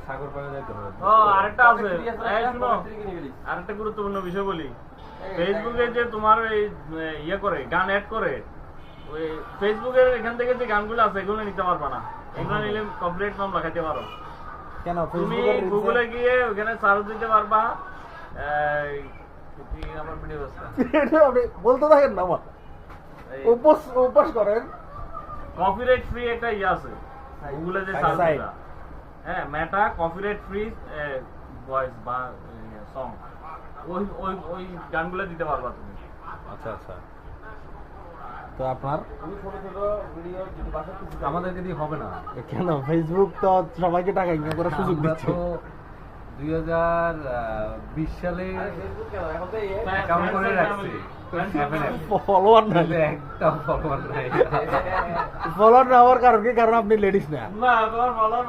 সাগর পাড়ে যাইতে হবে। ও আরেকটা আছে, এই শুনো আরেকটা গুরুত্বপূর্ণ বিষয় বলি। ফেসবুকে যে তোমার এই ইয়ে করে গান অ্যাড করে, ওই ফেসবুকের এখান থেকে যে গানগুলো আছে এগুলো নিতে পারবা না। এগুলো নিলে কপিরাইট মামলা খাইতে পারো। কেন তুমি ফেসবুকের গুগলে গিয়ে ওখানে সার্চ দিতে পারবা, কি আমার ভিডিও আছে আপনি বলতে থাকেন না আমার উপোস করেন। কপিরাইট ফ্রি একটা ইয়ে আছে গুগলে যে সার্চ Site. দিবা, হ্যাঁ মেটা কপিরাইট ফ্রি ভয়েস বা সং, ওই ওই ওই গানগুলো দিতে পারবা তুমি। আচ্ছা আচ্ছা, তো আপনার তুমি ছোট ছোট ভিডিও যদি বাসায় কিছু আমাদেরকে দিয়ে হবে না। কেন ফেসবুক তো সবাইকে টাকা ইনকাম করার সুযোগ আমরা দিচ্ছে। তো 2020 সালে অ্যাকাউন্ট করে রাখছি। ফলোয়ার নাই, একটা ফলোয়ার নাই। ফলোয়ার না হওয়ার কারণ কি? কারণ আপনি লেডিস না। না তোমার ফলোয়ার